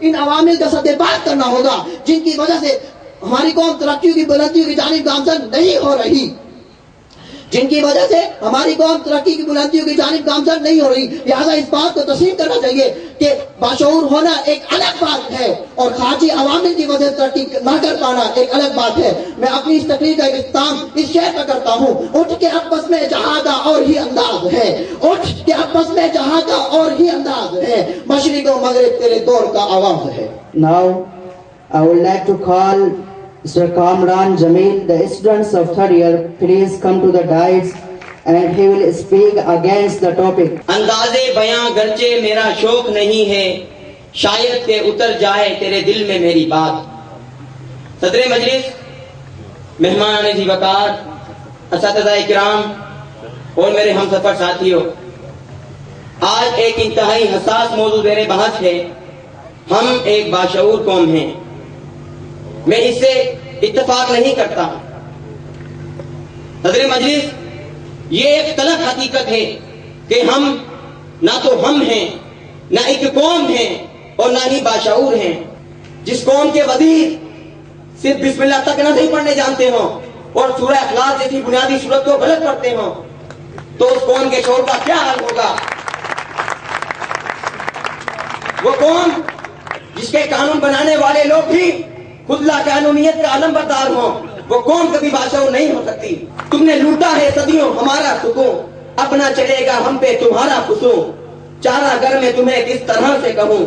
ان عوامل کا سدبات کرنا ہوگا جن کی وجہ سے ہماری قوم ترقیوں کی بلندیوں کی جانب گامزن نہیں ہو رہی، جن کی وجہ سے ہماری قوم ترقی کی بلندیوں کی جانب گامزن نہیں ہو رہی۔ لہٰذا اس بات کو تسلیم کرنا چاہیے کہ باشعور ہونا ایک الگ بات ہے اور خارجی عوامل کی وجہ سے ترقی نہ کر پانا ایک الگ بات ہے۔ میں اپنی اس تقریر کا اختتام اس شعر پر کرتا ہوں: اٹھ کے آپس میں جہاں کا اور ہی انداز ہے، اٹھ کے آپس میں جہاں کا اور ہی انداز ہے، مشرق و مغرب تیرے دور کا آواز ہے۔ Now I would like to call Mr. Kamran Jamil, the students of third year, please come to the dais and he will speak against the topic. اندازے بیاں گرچہ میرا شوق نہیں ہے، شاید کہ اتر جائے تیرے دل میں میری بات۔ صدر مجلس، مہمان عزیز وقار، اساتذہ کرام اور میرے ہم سفر ساتھیوں، آج ایک انتہائی حساس موضوع زیر بحث ہے۔ ہم ایک باشعور قوم ہیں، میں اس سے اتفاق نہیں کرتا۔ صدر مجلس، یہ ایک تلخ حقیقت ہے کہ ہم نہ تو ہم ہیں، نہ ایک قوم ہیں اور نہ ہی باشعور ہیں۔ جس قوم کے وزیر صرف بسم اللہ تک نہ نہیں پڑھنے جانتے ہوں اور سورہ اخلاص جیسی بنیادی صورت کو غلط پڑھتے ہوں، تو اس قوم کے شعور کا کیا حال ہوگا؟ وہ قوم جس کے قانون بنانے والے لوگ بھی خود لا قانونیت کا علم بردار ہوں، وہ قوم کبھی باشعور نہیں ہو سکتی۔ تم نے لوٹا ہے صدیوں ہمارا سکون، اپنا چلے گا ہم پہ تمہارا خصوص۔ چارہ گر میں تمہیں کس طرح سے کہوں،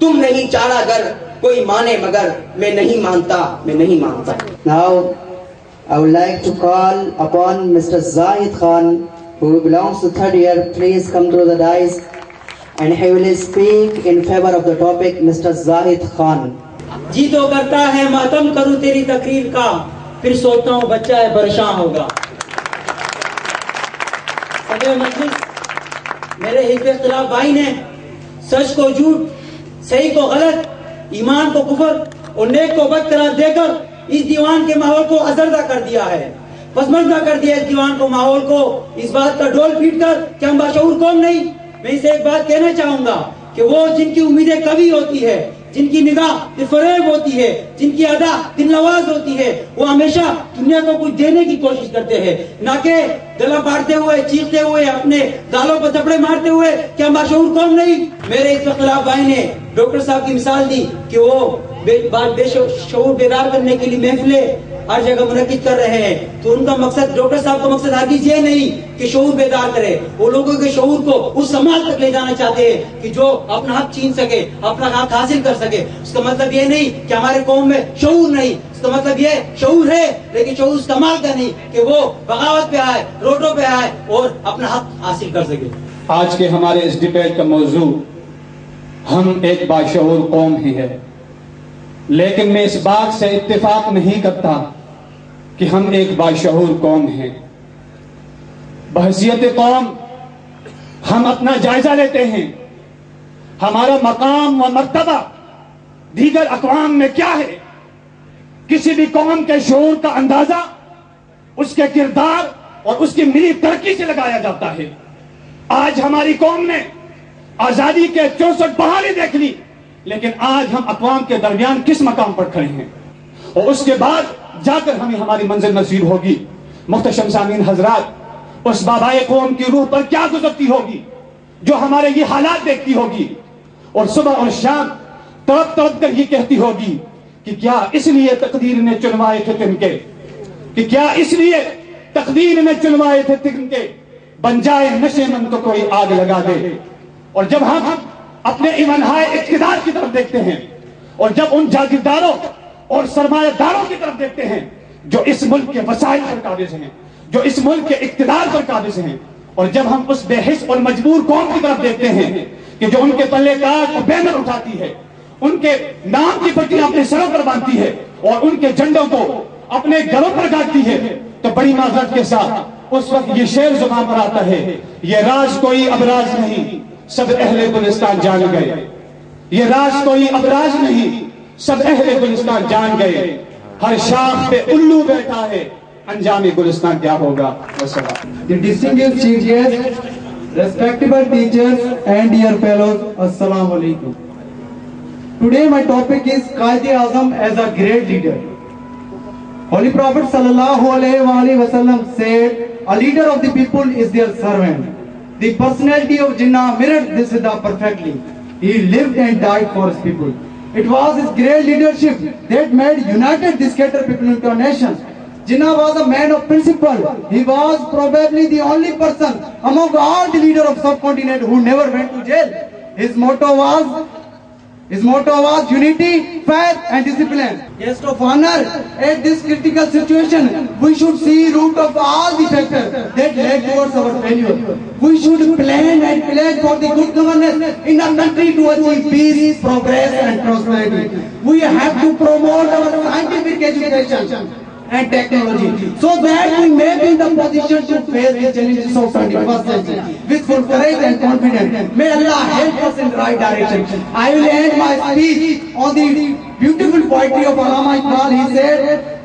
تم نہیں چارہ گر کوئی مانے مگر میں نہیں مانتا، میں نہیں مانتا۔ Now I would like to call upon Mr. Zahid Khan, who belongs to third year, please come to the dais and he will speak in favor of the topic. Mr. Zahid Khan. جی تو کرتا ہے ماتم کروں تیری تقریر کا، پھر سوچتا ہوں بچہ ہے پریشان ہوگا۔ صدر مجلس، میرے حزب اختلاف بھائی نے سچ کو جھوٹ، صحیح کو غلط، ایمان کو کفر اور نیک کو بد قرار دے کر اس دیوان کے ماحول کو ازردہ کر دیا ہے، پسماندہ کر دیا اس دیوان کو، ماحول کو، اس بات کا ڈول پیٹ کر کہ ہم باشعور قوم نہیں۔ میں اسے ایک بات کہنا چاہوں گا کہ وہ جن کی امیدیں کبھی ہوتی ہے، جن کی نگاہ فریب ہوتی ہے، جن کی ادا دل نواز ہوتی ہے، وہ ہمیشہ دنیا کو کچھ دینے کی کوشش کرتے ہیں، نہ کہ گلا پاڑتے ہوئے، چیختے ہوئے، اپنے گالوں پر تھپڑے مارتے ہوئے کہ ہم باشعور قوم نہیں۔ میرے اس خلاف بھائی نے ڈاکٹر صاحب کی مثال دی کہ وہ بے شعور بیدار کرنے کے لیے محفلیں ہر جگہ منعقد کر رہے ہیں، تو ان کا مقصد، ڈاکٹر صاحب کا مقصد ہرگز یہ نہیں کہ شعور بیدار کرے، وہ لوگوں کے شعور کو اس سماج تک لے جانا چاہتے ہیں کہ جو اپنا حق چھین سکے، اپنا حق حاصل کر سکے۔ اس کا مطلب یہ نہیں کہ ہمارے قوم میں شعور نہیں، اس کا مطلب یہ شعور ہے لیکن شعور اس کمال کا نہیں کہ وہ بغاوت پہ آئے، روڈوں پہ آئے اور اپنا حق حاصل کر سکے۔ آج کے ہمارے اس ڈیبیٹ کا موضوع ہم ایک باشعور قوم ہی ہے، لیکن میں اس بات سے اتفاق نہیں کرتا کہ ہم ایک باشعور قوم ہیں۔ بحیثیت قوم ہم اپنا جائزہ لیتے ہیں، ہمارا مقام و مرتبہ دیگر اقوام میں کیا ہے۔ کسی بھی قوم کے شعور کا اندازہ اس کے کردار اور اس کی ملی ترقی سے لگایا جاتا ہے۔ آج ہماری قوم نے آزادی کے 64 بہاری دیکھ لی، لیکن آج ہم اقوام کے درمیان کس مقام پر کھڑے ہیں، اور اس کے بعد جا کر ہمیں ہماری منزل نصیب ہوگی۔ محتشم سامعین حضرات، اس بابائے قوم کی روح پر کیا گزرتی ہوگی جو ہمارے یہ حالات دیکھتی ہوگی اور صبح اور شام تڑپ تڑپ کر یہ کہتی ہوگی کہ کیا اس لیے تقدیر نے چنوائے تھے تنکے، کہ کیا اس لیے تقدیر نے چنوائے تھے تنکے، بن جائے نشے من تو کوئی آگ لگا دے۔ اور جب ہم اپنے ایمانہائے اقتدار کی طرف دیکھتے ہیں اور جب ان جاگیرداروں اور سرمایہ داروں کی طرف دیکھتے ہیں جو اس ملک کے وسائل پر قابض ہیں، جو اس ملک کے اقتدار پر قابض ہیں، اور جب ہم اس بے حس اور مجبور قوم کی طرف دیکھتے ہیں کہ جو ان کے پلے کاٹ اور بینر اٹھاتی ہے، ان کے نام کی پٹیاں اپنے سروں پر باندھتی ہے اور ان کے جھنڈوں کو اپنے گھروں پر گاڑتی ہے، تو بڑی معذرت کے ساتھ اس وقت یہ شعر زبان پر آتا ہے، یہ راز کوئی ابراز نہیں سب اہل گلستان جان گئے، یہ راز کوئی ابراز نہیں سب اہل گلستان جان گئے، ہر شاخ پہ الو بیٹھا ہے انجام گلستان کیا ہوگا۔ The distinguished chief guests, respectable teachers and dear fellows, Assalamu alaikum. Today my topic is Qaid-e-Azam as a great leader. Holy Prophet sallallahu alaihi wasallam said, a leader of the people is their servant. The personality of Jinnah mirrored this Siddha perfectly. He lived and died for his people. It was his great leadership that made united the scattered people into a nation. Jinnah was a man of principle. He was probably the only person among all the leaders of subcontinent who never went to jail. His motto was unity, faith and discipline. Guest of honor, at this critical situation, we should see root of all the factors that led towards our failure. We should plan and pledge for the good governance in our country to achieve peace, progress and prosperity. We have to promote our scientific education and technology so that we may be in the position to face the challenges of 21st century with full courage and confidence. May Allah help us in the right direction. I will end my speech on the beautiful poetry of Allama Iqbal. He said,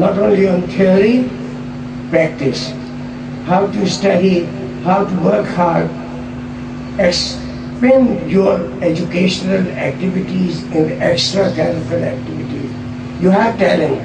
not only on theory, practice. How to study, how to work hard, expend your educational activities in extracurricular activities. You have talent.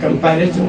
comparison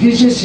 thesis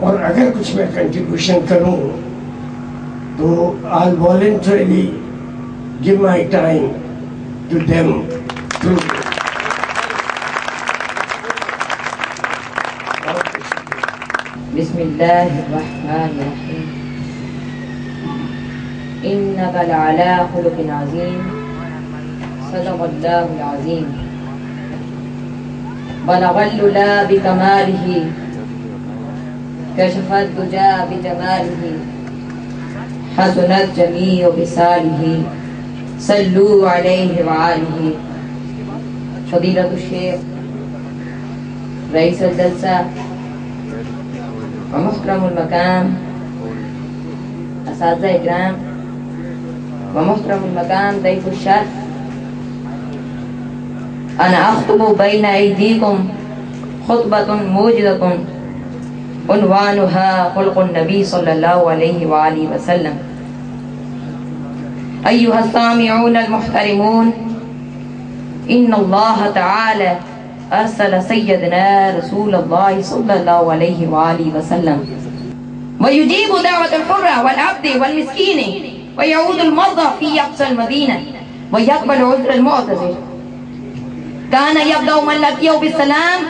اور اگر کچھ میں contribution کروں تو I'll voluntarily give my time to them. بسم الله الرحمن الرحيم إنك لعلى خلق عظيم صدق الله العظيم بلغ العلا بكماله كشف الدجى بجماله حسنت جميع خصاله صلوا عليه وآله. فضيلة الشيخ رئيس الجلسة ومحترم المقام اساتذہ اکرام ومحترم المقام ضيف الشرف، انا اخطب بين ايديكم خطبة موجزة عنوانها خلق النبي صلى الله عليه وآله وسلم. أيها السامعون المحترمون، إن الله تعالى أرسل سيدنا رسول الله صلى الله عليه وآله وسلم ويجيب دعوة الحر والعبد والمسكين ويعود المرضى في أقصى المدينة ويقبل عذر المعتذر. كان يبدأ من لقيه بالسلام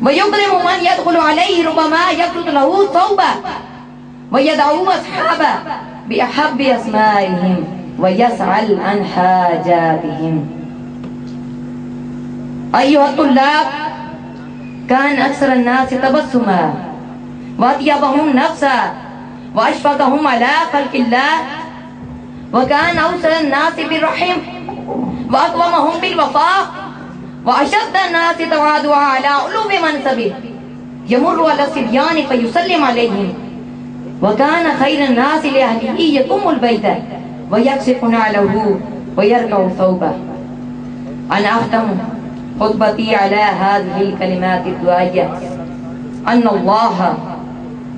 ويكرم من يدخل عليه، ربما يكتب له ثوبا ويدعو أصحابه بأحب أسمائهم ويسأل عن حاجاتهم. أيها الطلاب، كان أكثر الناس تبسما وأطيبهم نفسا وأشفقهم على خلق الله، وكان أوصل الناس بالرحم وأقومهم بالوفاء وأشد الناس تواضعا على علو منصبه، يمر على الصبيان فيسلم عليهم، وكان خير الناس لأهله يقوم البيت ويكشف نعله ويركع ثوبه. أنا أختم خطبتي على هذه الكلمات الدعائية أن الله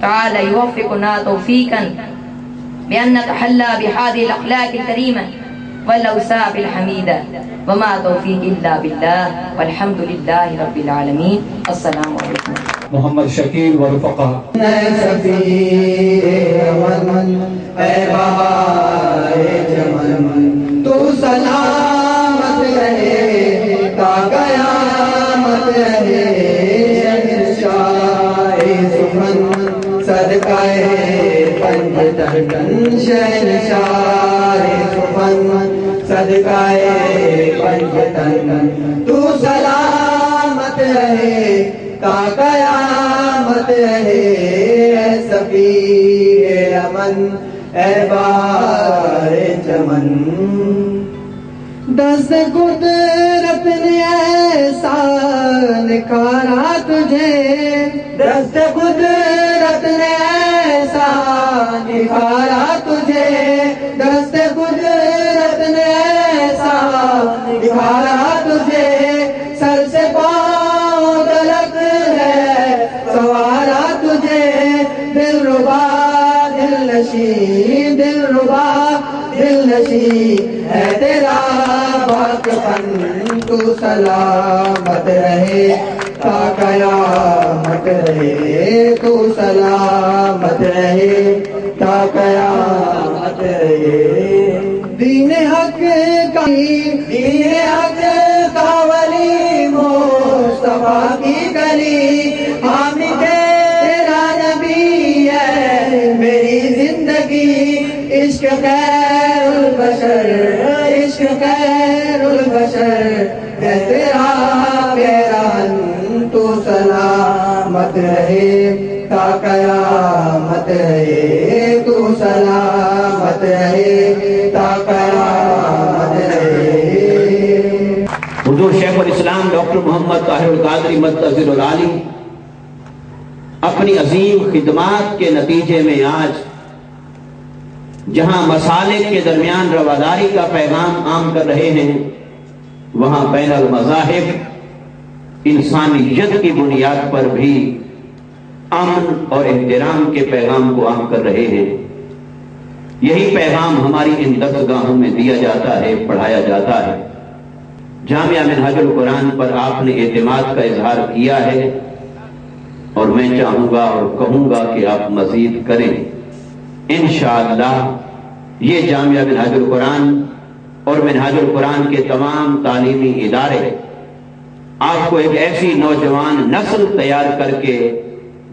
تعالى يوفقنا توفيقا بأن نتحلى بهذه الأخلاق الكريمة والأوصاف الحميدة، وما توفيق إلا بالله، والحمد لله رب العالمين. السلام عليكم. محمد شکیل و رفقا. تو سلامت رہے تا قیامت رہے، شہنشاہ سخن صدقہ پنجتن، شہنشاہ سخن صدقہ پنجتن. تو سلامت رہے تا قیامت رہے، سفیر امن اے بار چمن. دست قدرت نے ایسا نکھارا تجھے، دست قدرت نے ایسا نکھارا تجھے، دست قدرت نے ایسا نکھارا تجھے. سر سے پاؤں تلک ہے سوارا تجھے، دل ربا دل نشی، دل ربا دل نشی ہے تیرا پاک فن. تو سلامت رہے تا قیامت رہے، تو سلامت رہے تا قیامت رہے. دین حق کا دین حق کا ولی مصطفیٰ کی گلی، حامد تیرا نبی ہے میری زندگی. عشق خیر البشر، عشق خیر البشر ہے تیرا پیران. تو سلامت رہے تا قیامت رہے، تو سلامت رہے تا قیامت رہے. حضور شیخ الاسلام ڈاکٹر محمد طاہر القادری مدثر العالی اپنی عظیم خدمات کے نتیجے میں آج جہاں مسالک کے درمیان رواداری کا پیغام عام کر رہے ہیں، وہاں بین المذاہب انسانیت کی بنیاد پر بھی امن اور احترام کے پیغام کو عام کر رہے ہیں. یہی پیغام ہماری ان درسگاہوں میں دیا جاتا ہے، پڑھایا جاتا ہے. جامعہ منہاج القرآن پر آپ نے اعتماد کا اظہار کیا ہے اور میں چاہوں گا اور کہوں گا کہ آپ مزید کریں انشاءاللہ۔ یہ جامعہ منہاج القرآن اور منہاج القرآن کے تمام تعلیمی ادارے آپ کو ایک ایسی نوجوان نسل تیار کر کے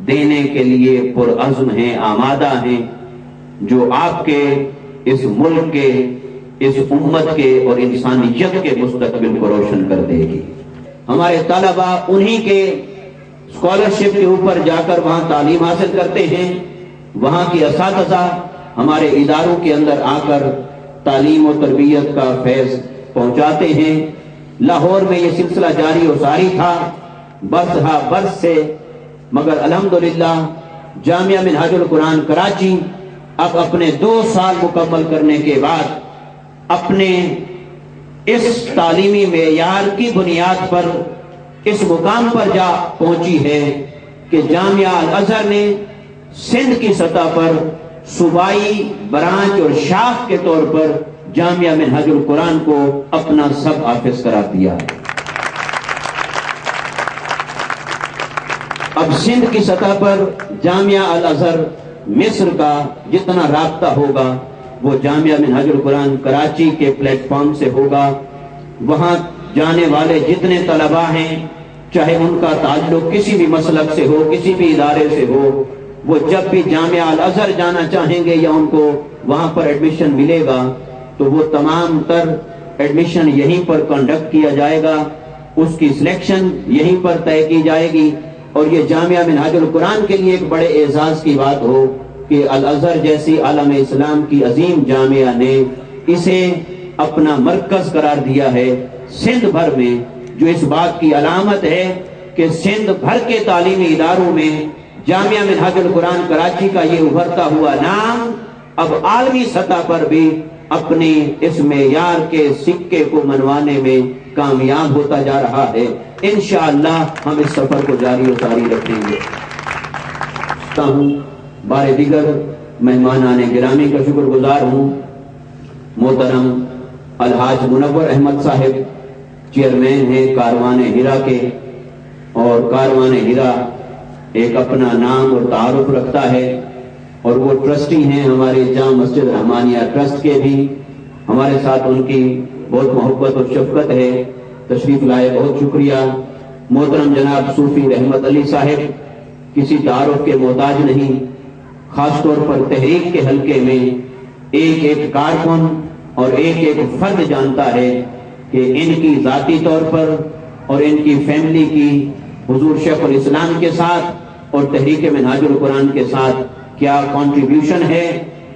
دینے کے لیے پرعزم ہیں، آمادہ ہیں، جو آپ کے اس ملک کے، اس امت کے اور انسانیت کے مستقبل کو روشن کر دے گی۔ ہمارے طلبہ انہی کے اسکالرشپ کے اوپر جا کر وہاں تعلیم حاصل کرتے ہیں، وہاں کی اساتذہ ہمارے اداروں کے اندر آ کر تعلیم و تربیت کا فیض پہنچاتے ہیں۔ لاہور میں یہ سلسلہ جاری و ساری تھا برس ہا برس سے، مگر الحمدللہ جامعہ منہاج القرآن کراچی اب اپنے 2 سال مکمل کرنے کے بعد اپنے اس تعلیمی معیار کی بنیاد پر اس مقام پر جا پہنچی ہے کہ جامعہ الازہر نے سندھ کی سطح پر صوبائی برانچ اور شاخ کے طور پر جامعہ منہاج القرآن کو اپنا سب آفس قرار دیا ہے۔ اب سندھ کی سطح پر جامعہ الازہر مصر کا جتنا رابطہ ہوگا وہ جامعہ منہاج القرآن کراچی کے پلیٹ فارم سے ہوگا۔ وہاں جانے والے جتنے طلباء ہیں، چاہے ان کا تعلق کسی بھی مسلک سے ہو، کسی بھی ادارے سے ہو، وہ جب بھی جامعہ الازہر جانا چاہیں گے یا ان کو وہاں پر ایڈمیشن ملے گا تو وہ تمام تر ایڈمیشن یہیں پر کنڈکٹ کیا جائے گا، اس کی سلیکشن یہیں پر طے کی جائے گی۔ اور یہ جامعہ منہاج القرآن کے لیے ایک بڑے اعزاز کی بات ہو کہ الازہر جیسی عالم اسلام کی عظیم جامعہ نے اسے اپنا مرکز قرار دیا ہے سندھ بھر میں، جو اس بات کی علامت ہے کہ سندھ بھر کے تعلیمی اداروں میں جامعہ منہاج القرآن کراچی کا یہ ابھرتا ہوا نام اب عالمی سطح پر بھی اپنی اس معیار کے سکے کو منوانے میں کامیاب ہوتا جا رہا ہے۔ انشاءاللہ ہم اس سفر کو جاری و ساری رکھیں گے۔ بار دیگر مہمانان گرامی کا شکر گزار ہوں۔ محترم الحاج منور احمد صاحب چیئرمین ہیں کاروان ہیرا کے، اور کاروان ہیرا ایک اپنا نام اور تعارف رکھتا ہے، اور وہ ٹرسٹی ہیں ہمارے جامع مسجد رحمانیہ ٹرسٹ کے بھی۔ ہمارے ساتھ ان کی بہت محبت اور شفقت ہے، تشریف لائے، بہت شکریہ۔ محترم جناب صوفی رحمت علی صاحب کسی تعارف کے محتاج نہیں، خاص طور پر تحریک کے حلقے میں ایک ایک کارکن اور ایک ایک فرد جانتا ہے کہ ان کی ذاتی طور پر اور ان کی فیملی کی حضور شیخ الاسلام کے ساتھ اور تحریک منہاج القرآن کے ساتھ کیا کنٹریبیوشن ہے،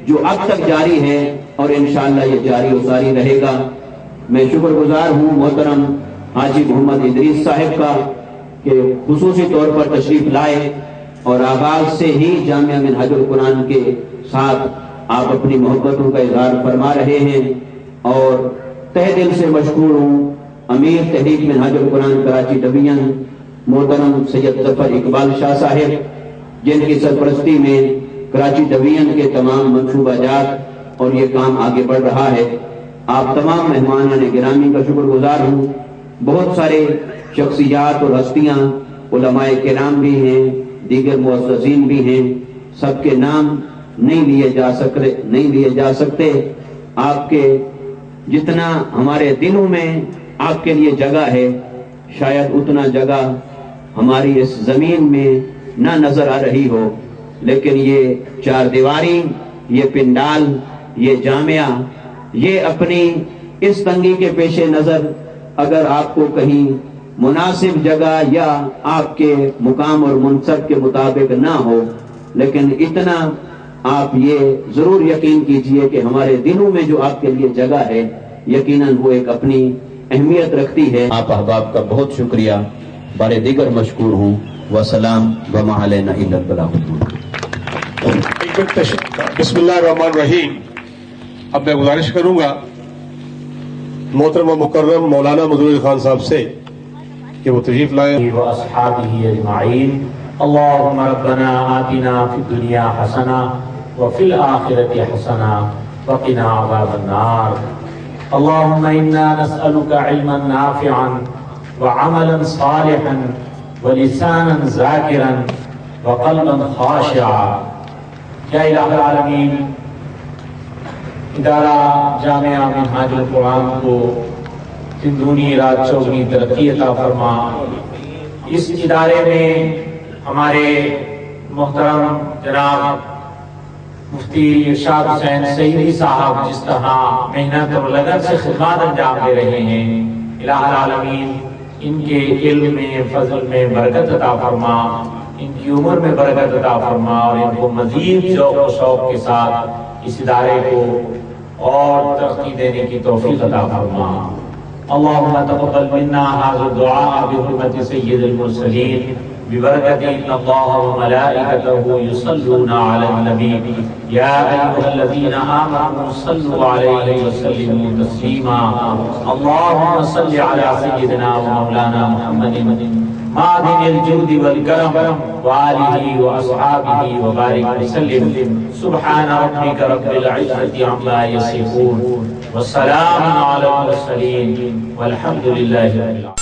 جو اب تک جاری ہے اور انشاءاللہ یہ جاری و ساری رہے گا۔ میں شکر گزار ہوں محترم حاجی محمد ادریس صاحب کا کہ خصوصی طور پر تشریف لائے اور آغاز سے ہی جامعہ منہاج القرآن کے ساتھ آپ اپنی محبتوں کا اظہار فرما رہے ہیں، اور تہ دل سے مشکور ہوں امیر تحریک منہاج القرآن کراچی ڈویژن محترم سید ظفر اقبال شاہ صاحب، جن کی سرپرستی میں کراچی ڈویژن کے تمام منصوبہ جات اور یہ کام آگے بڑھ رہا ہے۔ آپ تمام مہمانان گرامی کا شکر گزار ہوں۔ بہت سارے شخصیات اور ہستیاں، علماء کرام بھی ہیں، دیگر معززین بھی ہیں، سب کے نام نہیں لیے جا سکتے۔ آپ کے جتنا ہمارے دلوں میں آپ کے لیے جگہ ہے، شاید اتنا جگہ ہماری اس زمین میں نہ نظر آ رہی ہو، لیکن یہ چار دیواری، یہ پنڈال، یہ جامعہ، یہ اپنی اس تنگی کے پیش نظر اگر آپ کو کہیں مناسب جگہ یا آپ کے مقام اور منصب کے مطابق نہ ہو، لیکن اتنا آپ یہ ضرور یقین کیجئے کہ ہمارے دلوں میں جو آپ کے لیے جگہ ہے یقیناً وہ ایک اپنی اہمیت رکھتی ہے۔ آپ احباب کا بہت شکریہ، بارے دیگر مشکور ہوں۔ وسلام وما علینا الا البلاغ۔ بسم اللہ الرحمن الرحیم۔ اب میں گزارش کروں گا محترم و مکرم مولانا مظہور خان صاحب سے کہ وہ تشریف لائے۔ واصحابہ اجمعین۔ اللہم ربنا آتنا فی الدنیا حسنہ وفی الآخرۃ حسنہ وقنا عذاب النار۔ اللہم انا نسألک علما نافعا وعملا صالحا ولسانا ذاکرا وقلبا خاشعا. یا الہ العالمین، ادارہ جامعہ منہاج القرآن کو دنی رات چوگنی ترقی عطا فرما. اس ادارے میں ہمارے محترم جناب مفتی ارشاد حسین سعیدی صاحب جس طرح محنت اور لگن سے خدمات انجام دے رہے ہیں، الہ العالمین ان کے علم میں، فضل میں برکت عطا فرما، ان کی عمر میں برکت عطا فرما، اور ان کو مزید ذوق و شوق کے ساتھ اس ادارے کو اور ترقی دینے کی توفیق عطا فرما. اللهم تقبل منا هذا الدعاء بحرمة سيد المرسلين ببركة إن الله وملائكته يصلون على النبي يا أيها الذين آمنوا صلوا عليه وسلموا تسليما. اللهم صل على سيدنا ومولانا محمد معدن الجود والكرم وآله وأصحابه وبارك وسلم. سبحان ربك رب العزة عما يصفون والسلام على المرسلين والحمد لله رب العالمين.